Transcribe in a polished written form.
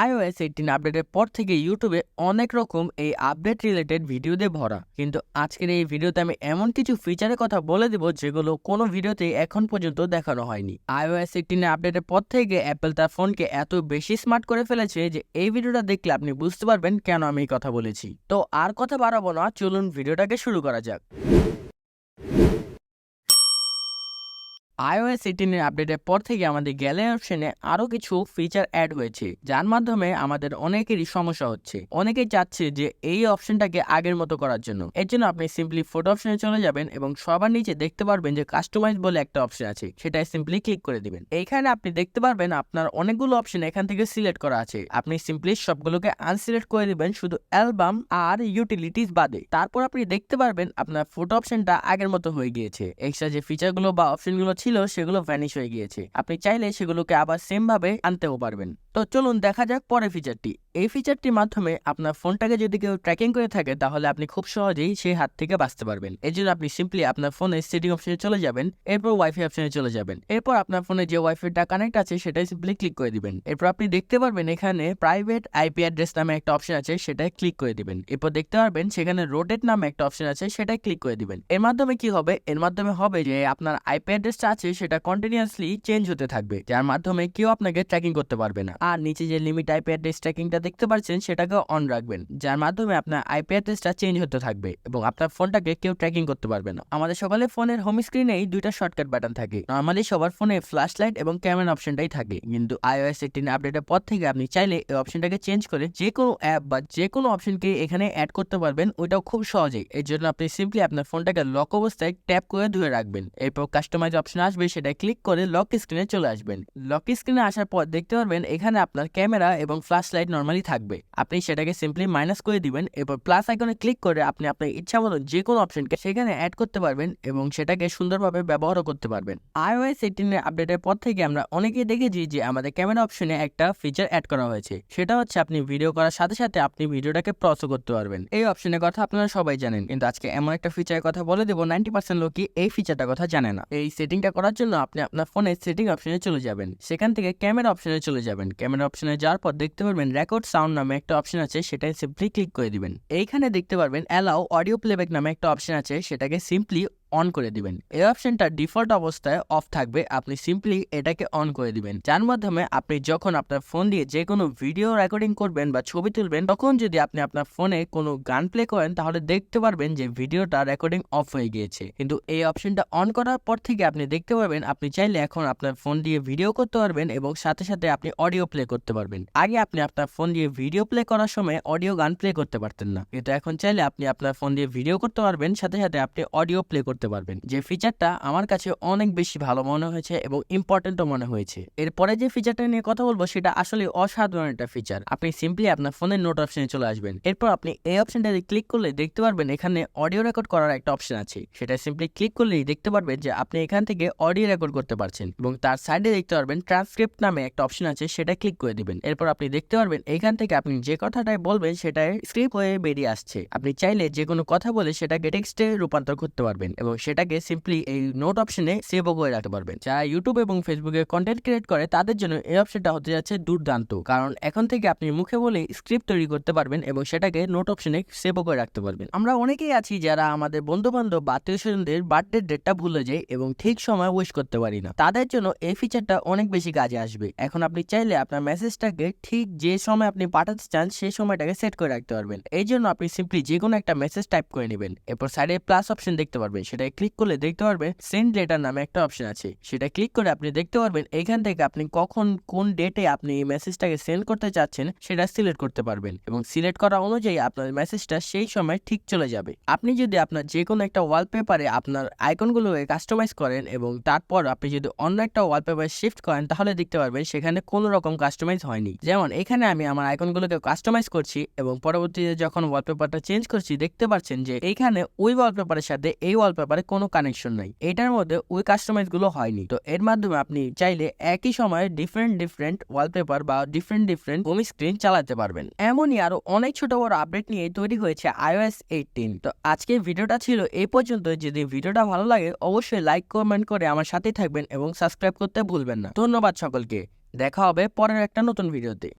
iOS 18 আপডেটের পর থেকে ইউটিউবে অনেক রকম এই আপডেট রিলেটেড ভিডিও দিয়ে ভরা, কিন্তু আজকের এই ভিডিওতে আমি এমন কিছু ফিচারের কথা বলে দেব যেগুলো কোনো ভিডিওতে এখন পর্যন্ত দেখানো হয়নি। iOS 18 আপডেটের পর থেকে অ্যাপল তার ফোনকে এত বেশি স্মার্ট করে ফেলেছে যে এই ভিডিওটা দেখলে আপনি বুঝতে পারবেন কেন আমি এই কথা বলেছি। তো আর কথা বাড়াবো না, চলুন ভিডিওটাকে শুরু করা যাক। iOS 18 এর আপডেটের পর থেকে আমাদের গ্যালারি অপশনে আরো কিছু ফিচার অ্যাড হয়েছে, যার মাধ্যমে আমাদের অনেকেরই সমস্যা হচ্ছে। অনেকেই চাচ্ছে যে এই অপশনটাকে আগের মতো করার জন্য। এর জন্য আপনি সিম্পলি ফটো অপশনে চলে যাবেন এবং সবার নিচে দেখতে পারবেন যে কাস্টমাইজ বলে একটা অপশন আছে, সেটাই সিম্পলি ক্লিক করে দিবেন। এইখানে আপনি দেখতে পারবেন আপনার অনেকগুলো অপশন এখান থেকে সিলেক্ট করা আছে। আপনি সিম্পলি সবগুলোকে আনসিলেক্ট করে দিবেন শুধু অ্যালবাম আর ইউটিলিটিস বাদে। তারপর আপনি দেখতে পারবেন আপনার ফটো অপশনটা আগের মতো হয়ে গিয়েছে। এক্সট্রা যে ফিচারগুলো বা অপশনগুলো ছিল সেগুলো ভ্যানিশ হয়ে গিয়েছে। আপনি চাইলে সেগুলোকে আবার সেম ভাবে আনতেও পারবেন। তো চলুন দেখা যাক পরের ফিচারটি। এই ফিচারটির মাধ্যমে আপনার ফোনটাকে যদি কেউ ট্র্যাকিং করে থাকে তাহলে আপনি খুব সহজেই সেই হাত থেকে বাঁচতে পারবেন। এর জন্য আপনি সিম্পলি আপনার ফোনের সেটিং অপশনে চলে যাবেন, এরপর ওয়াইফাই অপশনে চলে যাবেন। এরপর আপনার ফোনে যে ওয়াইফাইটা কানেক্ট আছে সেটাই সিম্পলি ক্লিক করে দিবেন। এরপর আপনি দেখতে পারবেন এখানে প্রাইভেট আইপি অ্যাড্রেস নামে একটা অপশন আছে, সেটাই ক্লিক করে দিবেন। এরপর দেখতে পারবেন সেখানে রোটেট নামে একটা অপশন আছে, সেটাই ক্লিক করে দিবেন। এর মাধ্যমে কি হবে? এর মাধ্যমে হবে যে আপনার আইপি অ্যাড্রেসটা আছে সেটা কন্টিনিউয়াসলি চেঞ্জ হতে থাকবে, যার মাধ্যমে কেউ আপনাকে ট্র্যাকিং করতে পারবে না। আর নিচে যে লিমিট আইপি অ্যাড্রেস ট্র্যাকিংটা দেখতে পাচ্ছেন সেটাকে অন রাখবেন, যার মাধ্যমে আপনার আইপি অ্যাড্রেসটা চেঞ্জ হতে থাকবে এবং আপনার ফোনটাকে কেউ ট্র্যাকিং করতে পারবে না। আমাদের সকলের ফোনের হোম স্ক্রিনেই দুইটা শর্টকাট বাটন থাকে। নরমালি সবার ফোনে ফ্ল্যাশ লাইট এবং ক্যামেরা অপশনটাই থাকে, কিন্তু iOS 18 আপডেটের পর থেকে আপনি চাইলে এই অপশনটাকে চেঞ্জ করে যে কোনো অ্যাপ বা যে কোনো অপশনকে এখানে অ্যাড করতে পারবেন, ওইটাও খুব সহজেই। এর জন্য আপনি সিম্পলি আপনার ফোনটাকে লক অবস্থায় ট্যাপ করে ধরে রাখবেন। এরপর কাস্টমাইজ অপশন আসবে, সেটা ক্লিক করে লক স্ক্রিনে চলে আসবেন। লক স্ক্রিনে আসার পর দেখতে পারবেন এখানে আপনার ক্যামেরা এবং ফ্ল্যাশ লাইট নরমালি থাকবে। আপনি সেটাকে সিম্পলি মাইনাস করে দিবেন। এরপর প্লাস আইকনে ক্লিক করে আপনি আপনার ইচ্ছা মতো যে কোনো অপশনকে সেখানে অ্যাড করতে পারবেন এবং সেটাকে সুন্দরভাবে ব্যবহারও করতে পারবেন। iOS 18 এর আপডেটের পর থেকে আমরা অনেকেই দেখেছি যে আমাদের ক্যামেরা অপশনে একটা ফিচার অ্যাড করা হয়েছে, সেটা হচ্ছে আপনি ভিডিও করার সাথে সাথে আপনি ভিডিওটাকে পজও করতে পারবেন। এই অপশনের কথা আপনারা সবাই জানেন, কিন্তু আজকে এমন একটা ফিচারের কথা বলে দেবো 90% লোকই এই ফিচারটার কথা জানে না। এই সেটিংটা করার জন্য আপনি আপনার ফোনের সেটিং অপশনে চলে যাবেন, সেখান থেকে ক্যামেরা অপশনে চলে যাবেন। ক্যামেরা অপশনে যাওয়ার পর দেখতে পারবেন রেকর্ড সাউন্ড নামে একটা অপশন আছে, সেটাই সিম্পলি ক্লিক করে দিবেন। এইখানে দেখতে পারবেন অ্যালাউ অডিও প্লেব্যাক নামে একটা অপশন আছে, সেটাকে সিম্পলি অন করে দিবেন। এই অপশনটা ডিফল্ট অবস্থায় অফ থাকবে, আপনি সিম্পলি এটাকে অন করে দিবেন, যার মাধ্যমে আপনি যখন আপনার ফোন দিয়ে যে কোনো ভিডিও রেকর্ডিং করবেন বা ছবি তুলবেন, তখন যদি আপনি আপনার ফোনে কোনো গান প্লে করেন তাহলে দেখতে পারবেন যে ভিডিওটা রেকর্ডিং অফ হয়ে গিয়েছে। কিন্তু এই অপশনটা অন করার পর থেকে আপনি দেখতে পারবেন আপনি চাইলে এখন আপনার ফোন দিয়ে ভিডিও করতে পারবেন এবং সাথে সাথে আপনি অডিও প্লে করতে পারবেন। আগে আপনি আপনার ফোন দিয়ে ভিডিও প্লে করার সময় অডিও গান প্লে করতে পারতেন না, কিন্তু এখন চাইলে আপনি আপনার ফোন দিয়ে ভিডিও করতে পারবেন, সাথে সাথে আপনি অডিও প্লে করতে পারবেন। যে ফিচারটা আমার কাছে অনেক বেশি ভালো মনে হয়েছে এবং ইম্পর্টেন্টও মনে হয়েছে। এরপরে যে ফিচারটা নিয়ে কথা বলবো সেটা আসলে অসাধারণ একটা ফিচার। আপনি সিম্পলি আপনার ফোনের নোট অপশনে চলে আসবেন। এরপর আপনি এই অপশনটাতে ক্লিক করলে দেখতে পারবেন এখানে অডিও রেকর্ড করার একটা অপশন আছে, সেটা সিম্পলি ক্লিক করলেই দেখতে পারবেন যে আপনি এখান থেকে অডিও রেকর্ড করতে পারছেন এবং তার সাইডে দেখতে পারবেন ট্রান্সক্রিপ্ট নামে একটা অপশন আছে, সেটা ক্লিক করে দিবেন। এরপর আপনি দেখতে পারবেন এখান থেকে আপনি যে কথাটাই বলবেন সেটাই স্ক্রিপ্ট হয়ে বেরিয়ে আসছে। আপনি চাইলে যে কোনো কথা বলে সেটাকে টেক্সটে রূপান্তর করতে পারবেন এবং সেটাকে সিম্পলি এই নোট অপশনে সেভও করে রাখতে পারবেন। যারা ইউটিউব এবং ফেসবুকে কন্টেন্ট ক্রিয়েট করে তাদের জন্য এই অপশনটা হতে যাচ্ছে দুর্দান্ত, কারণ এখন থেকে আপনি মুখে বলে স্ক্রিপ্ট তৈরি করতে পারবেন এবং সেটাকে নোট অপশনে সেভও করে রাখতে পারবেন। আমরা অনেকেই আছি যারা আমাদের বন্ধু বান্ধব বা আত্মীয় স্বজনদের বার্থডে ডেটটা ভুলে যায় এবং ঠিক সময় উইশ করতে পারি না, তাদের জন্য এই ফিচারটা অনেক বেশি কাজে আসবে। এখন আপনি চাইলে আপনার মেসেজটাকে ঠিক যে সময় আপনি পাঠাতে চান সেই সময়টাকে সেট করে রাখতে পারবেন। এই জন্য আপনি সিম্পলি যে কোনো একটা মেসেজ টাইপ করে নেবেন, এরপর সাইডে প্লাস অপশন দেখতে পারবেন, সেটা ক্লিক করলে দেখতে পারবেন সেন্ড লেটার নামে একটা অপশন আছে, সেটা ক্লিক করে আপনি দেখতে পারবেন এখান থেকে আপনি কখন কোন ডেটে আপনি এই মেসেজটাকে সেন্ড করতে চাচ্ছেন সেটা সিলেক্ট করতে পারবেন এবং সিলেক্ট করা অনুযায়ী আপনার মেসেজটা সেই সময় ঠিক চলে যাবে। আপনি যদি আপনার যে কোনো একটা ওয়ালপেপারে আপনার আইকনগুলোকে কাস্টমাইজ করেন এবং তারপর আপনি যদি অন্য একটা ওয়ালপেপারে শিফট করেন তাহলে দেখতে পারবেন সেখানে কোনো রকম কাস্টমাইজ হয়নি। যেমন এখানে আমি আমার আইকনগুলোকে কাস্টমাইজ করছি এবং পরবর্তীতে যখন ওয়ালপেপারটা চেঞ্জ করছি দেখতে পাচ্ছেন যে এইখানে ওই ওয়ালপেপারের সাথে এই ওয়ালপেপারে কোনো কানেকশন নাই, এটার মধ্যে ওই কাস্টমাইজ গুলো হয়নি। তো এর মাধ্যমে আপনি চাইলে একই সময়ে ডিফারেন্ট ওয়ালপেপার বা ডিফারেন্ট হোম স্ক্রিন চালাতে পারবেন। এমনই আরো অনেক ছোট বড় আপডেট নিয়ে তৈরি হয়েছে iOS 18। তো আজকের ভিডিওটা ছিল এই পর্যন্ত। যদি ভিডিওটা ভালো লাগে অবশ্যই লাইক কমেন্ট করে আমার সাথে থাকবেন এবং সাবস্ক্রাইব করতে ভুলবেন না। ধন্যবাদ সকলকে, দেখা হবে পরের একটা নতুন ভিডিওতে।